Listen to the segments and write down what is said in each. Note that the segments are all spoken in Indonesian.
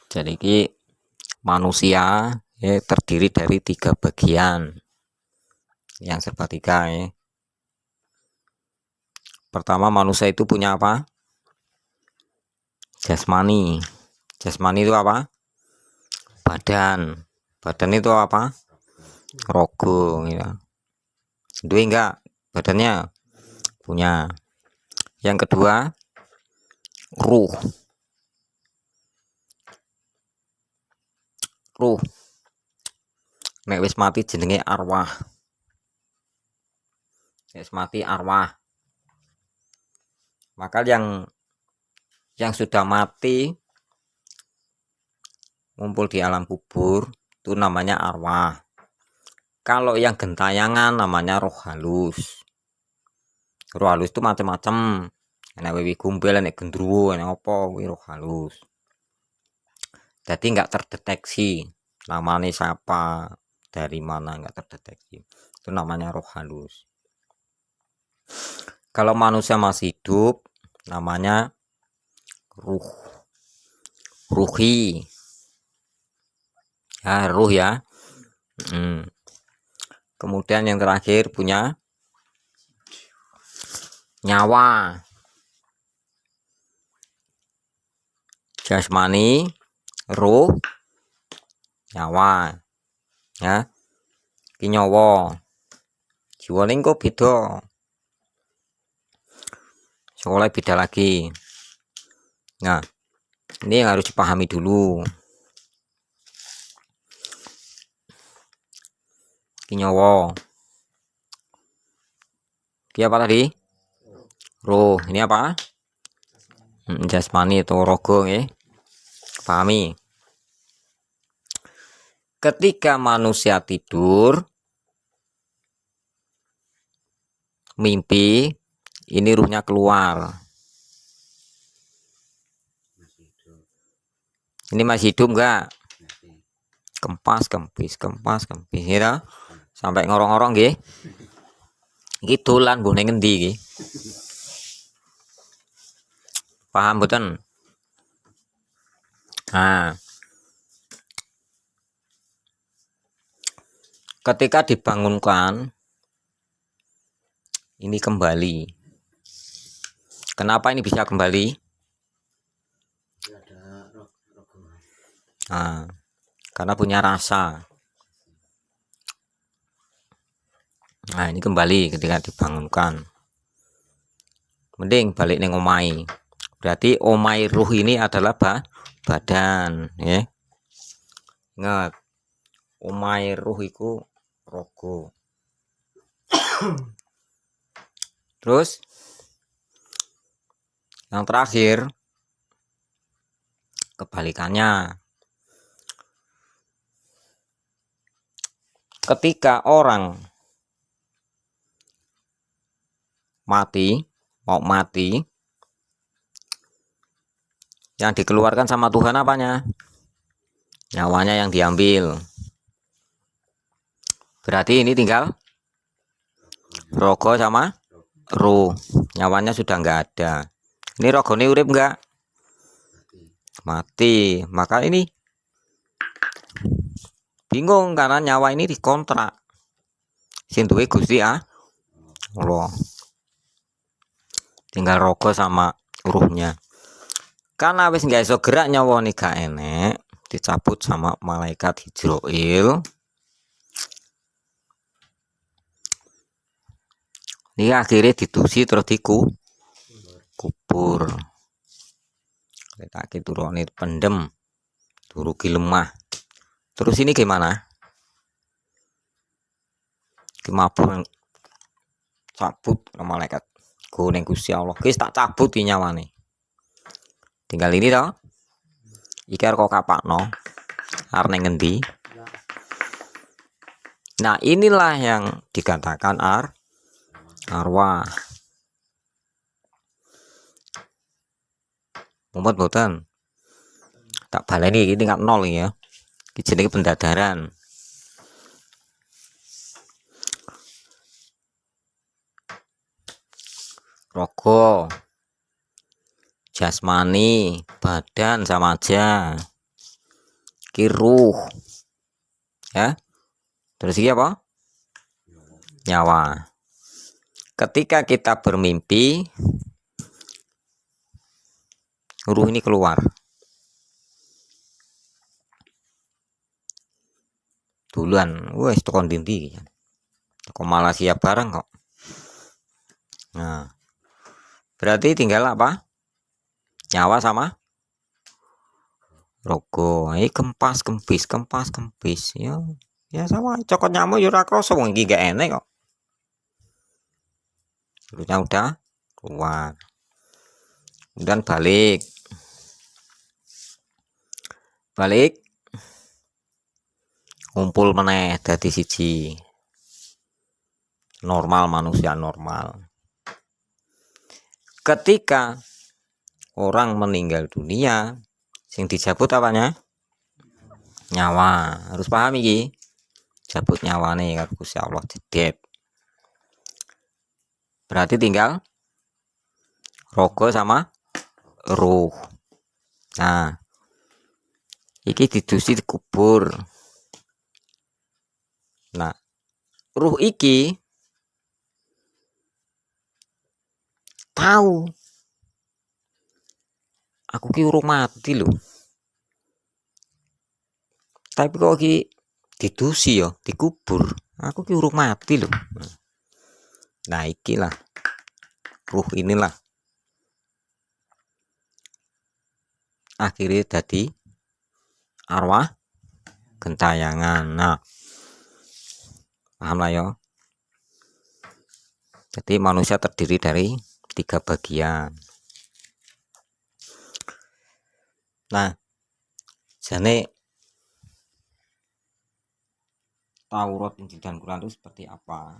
Jadi ini manusia ya, terdiri dari 3 bagian yang serba 3 ya. Pertama, manusia itu punya apa? Jasmani. Jasmani itu apa? Badan. Badan itu apa? Rogo ya. Duit enggak badannya? Punya. Yang kedua, ruh. Ruh. Nek wis mati jenenge arwah. Wis mati arwah. Maka yang sudah mati ngumpul di alam kubur itu namanya arwah. Kalau yang gentayangan namanya roh halus. Roh halus itu macam-macam. Enak wiwi gumbel, enak gendruwo, enak apa kuwi roh halus. Jadi nggak terdeteksi namanya siapa, dari mana, nggak terdeteksi. Itu namanya roh halus. Kalau manusia masih hidup namanya ruh. Ruhi. Ya, ruh ya. Kemudian yang terakhir punya nyawa. Jasmani, ruh, nyawa. Ya. Ki nyawa. Jiwa ning kok beda. Soalnya beda lagi. Nah, ini yang harus dipahami dulu. Ki nyawa. Ki apa tadi? Roh. Ini apa? Jasmani atau rogo ya. Pahami. Ketika manusia tidur, mimpi, ini ruhnya keluar. Ini masih hidup enggak? Kempas kempis ya. Sampai ngorong-ngorong nggih. Iki dolan mbone ngendi iki? Paham mboten? Nah, ketika dibangunkan ini kembali. Kenapa ini bisa kembali? Nah, karena punya rasa. Nah, ini kembali ketika dibangunkan. Mending balik neng omai. Berarti omai ruh ini adalah badan, ya. Ingat, omai ruh itu rogo. Terus yang terakhir kebalikannya. Ketika orang mau mati, yang dikeluarkan sama Tuhan apanya? Nyawanya yang diambil. Berarti ini tinggal rogo sama ruh. Nyawanya sudah enggak ada. Ini rogo ini urip enggak? Mati. Maka ini bingung karena nyawa ini dikontrak. Sing duwe Gusti Allah. Tinggal rogo sama ruhnya. Karena wis nggak iso gerak nyawa nih gak enek, dicabut sama malaikat Hijroil. Ini akhirnya ditusi terus kubur. Kita turun itu pendem, turuki lemah. Terus ini gimana? Kemabur cabut sama malaikat. Guneng Gusti Allah. Guys tak cabut di nyawa nih. Tinggal ini toh. Iki arep kok kapakno. Arep nang ngendi? Nah, inilah yang dikatakan arwah. Mumpet boten. Tak baleni iki tingkat 0 ya. Iki jenenge pendadaran. Rogo, jasmani, badan sama aja. Ki ruh. Ya. Terus iki apa? Nyawa. Ketika kita bermimpi, ruh ini keluar. Duluan, wes tekan dindi. Teko Malaysia bareng kok. Nah, berarti tinggal apa? Nyawa sama rogo. Ini kempas kempis. Ya sama cokot nyamuk yo ora krasa wong iki gak enek kok. Ruhnya udah keluar. Kemudian balik ngumpul meneh dadi siji. Normal, manusia normal. Ketika orang meninggal dunia, sing dicabut apanya? Nyawa. Harus paham iki. Cabut nyawane karo Gusti Allah jedet. Berarti tinggal rogo sama ruh. Nah, iki didusi dikubur. Nah, ruh iki tahu aku ki urung mati lho. Tapi kok ki didusi ya, dikubur. Aku ki urung mati lho. Nah, ikilah ruh inilah akhirnya jadi arwah gentayangan. Nah, paham lah ya. Jadi manusia terdiri dari 3 bagian. Nah, jane Taurat, Injil dan Quran itu seperti apa?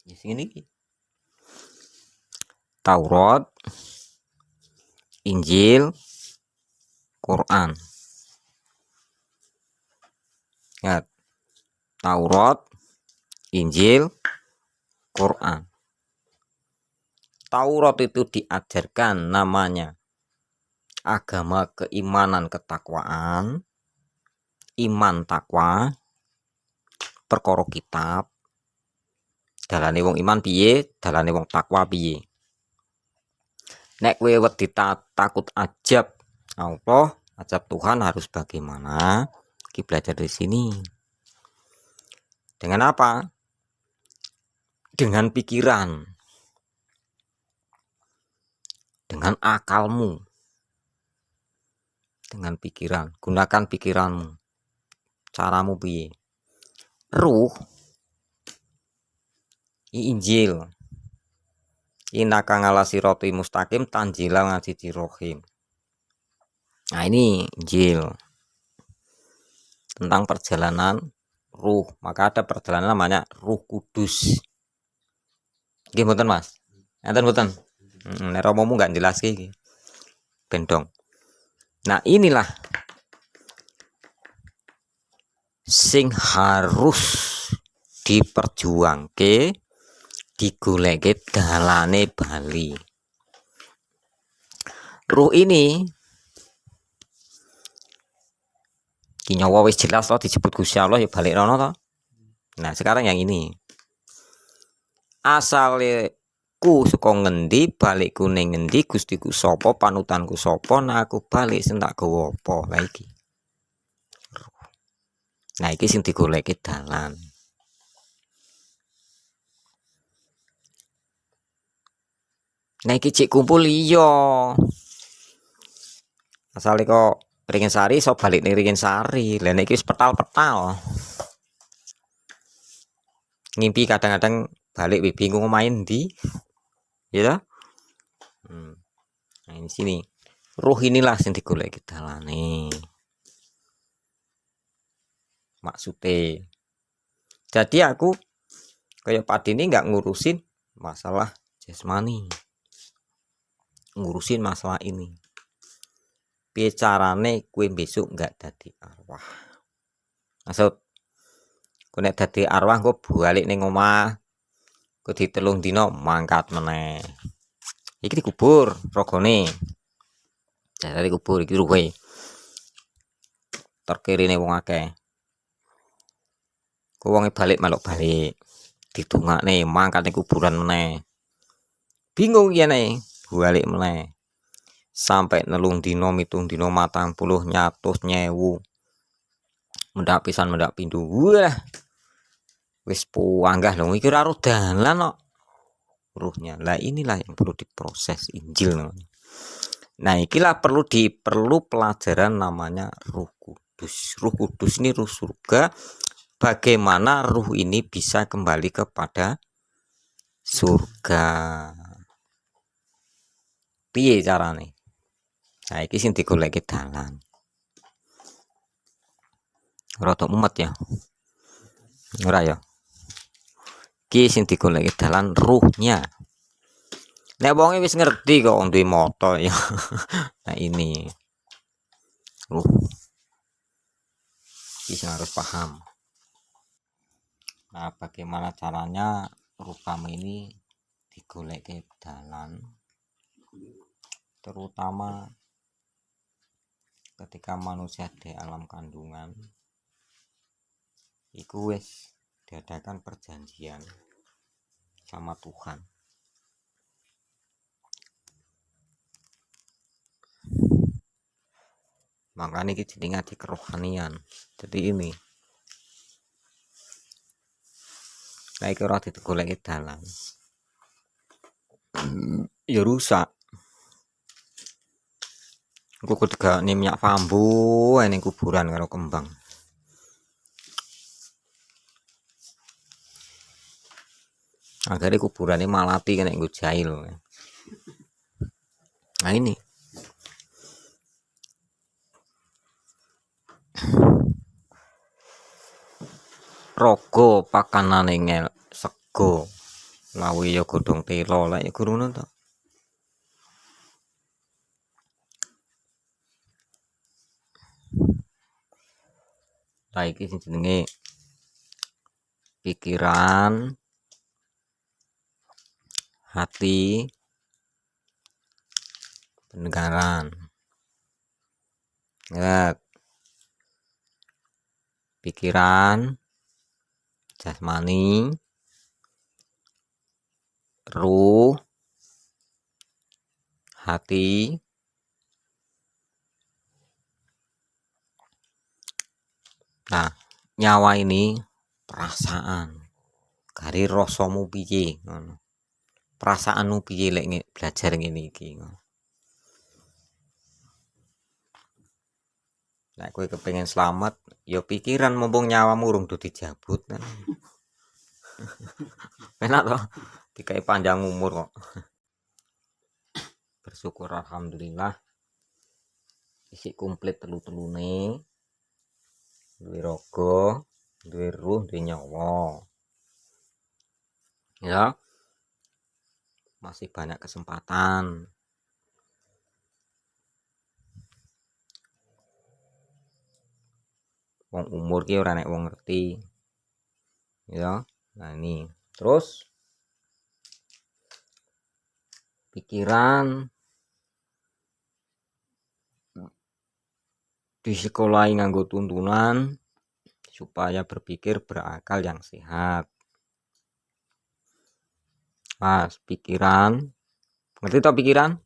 Ya sini Taurat, Injil, Quran. Ya, Taurat, Injil, Quran. Taurat itu diajarkan namanya agama keimanan ketakwaan, iman takwa, perkara kitab, dalane wong iman piye, dalane wong takwa piye. Nek kowe wedi takut ajab Allah, ajab Tuhan harus bagaimana? Kita belajar dari sini. Dengan apa? Dengan pikiran. Dengan akalmu. Dengan pikiran, gunakan pikiranmu. Caramu piye? Ruh Injil. Innaka ngala sirati mustaqim tanjila ngaji rohim. Nah, ini Injil. Tentang perjalanan ruh. Maka ada perjalanan namanya Ruh Kudus. Nggih mboten, Mas? Enten mboten? Nek romomu enggak jelas iki. Bendong. Nah, inilah sing harus diperjuangke, digoleke dalane bali. Ruh ini kinyawa wis jelas loh disebut Gusti Allah ya balik rono toh. Nah, sekarang yang ini. Asale ku saka ngendi, balikku ning ngendi, Gustiku sapa, panutanku sapa, nah aku balik sing tak gawa apa. Lah iki. Nah, iki sing digoleki dalan. Nah, iki cek kumpul iya. Asale kok Ringin Sari so balik ning Ringin Sari. Lah nek iki wis petal-petal. Ngimpi kadang-kadang balik bingung main di. Ya. Nah, ini sini. Ruh inilah sing digoleki dalane. Maksudnya. Jadi aku kayak Pak ini nggak ngurusin masalah jasmani. Ngurusin masalah ini. Bicarane kue besok nggak dadi arwah. Maksud kue nek dadi arwah kok balik ning omah. Kok ditelung dino mangkat meneh. Iki dikubur rogone. Jadi kubur iki ruhe. terkirine wong akeh. Ku wonge balik melok balik. Didongakne mangkane kuburan meneh. Bingung kene balik meneh. Sampai nelung dino mitung dino 40 nyatus nyewu. Mendak pisan mendak pindu. Wah. Wis puanggah lho iki ora ro dalan kok. Ruhnya. Lah inilah yang perlu diproses Injil namanya. Nah, ikilah perlu pelajaran namanya Roh Kudus. Roh Kudus ini ruh surga. Bagaimana ruh ini bisa kembali kepada surga? Piye carane? Nah, iki sing digoleki dalan. Rada mumet ya. Ora ya. Iki sing digoleki dalan ruhnya. Nek wonge wis ngerti kok duwe moto ya. Nah ini ruh. Iki harus paham. Nah, bagaimana caranya ruh kami ini digoleki dalan? Terutama ketika manusia di alam kandungan iku wis diadakan perjanjian sama Tuhan. Makanya ini jadi ngaji kerohanian. Jadi ini nah iki ora digoleki dalan ya rusak. Engko kudu minyak bambu ning kuburan karo kembang. Akhirnya kuburan ini malati kena nggo jahil. Nah ini rogo pakanane ngel sego lawi ya godhong telo lek gurune to. Lah iki sing jenenge pikiran, hati, pendengaran. Ya. Pikiran, jasmani, ruh, hati, nah nyawa ini perasaan. Kari rasamu piye ngono. Perasaanmu piye lek belajar ngene iki. Nek kowe kepengin selamat, ya pikiran mumpung nyawamu urung do dijabut. Enak toh, dikai panjang umur kok. Bersyukur alhamdulillah. Isi komplit telu-telune. Duwe raga, duwe ruh, duwe nyawa. Ya. Masih banyak kesempatan. Wong umur ki ora nek wong ngerti. Ya. Nah ini. Terus pikiran di sekolah nganggo tuntunan supaya berpikir berakal yang sehat. Mas, pikiran. Ngerti to pikiran?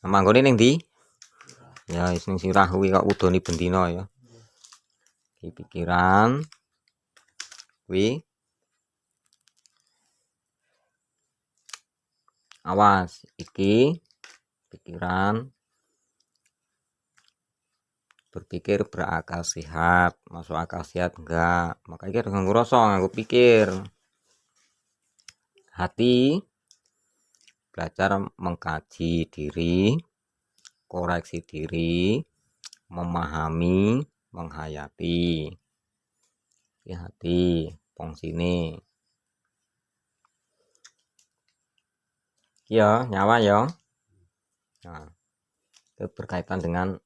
Manggone ning ndi? Ya wis ning sirah kuwi kok udoni bendina ya. Iki pikiran kuwi awas iki pikiran berpikir berakal sehat. Masuk akal sehat enggak? Makanya harus nganggo rasa, nganggo pikir. Hati belajar mengkaji diri, koreksi diri, memahami, menghayati. Ya hati fungsine. Ya, nyawa ya. Nah, itu berkaitan dengan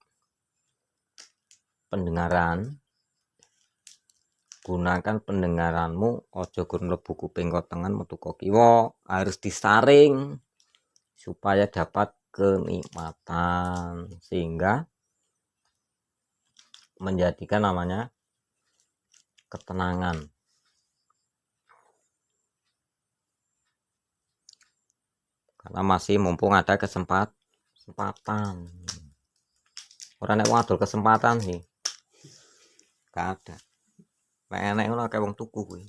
pendengaran. Gunakan pendengaranmu, ojo gur mlebu kuping kotengan metu kiwa, harus disaring supaya dapat kenikmatan sehingga menjadikan namanya ketenangan. Karena masih mumpung ada kesempatan. Orang nek wadul kesempatan sih. Gak ada. Nek enek ngono akeh wong tuku kuwi.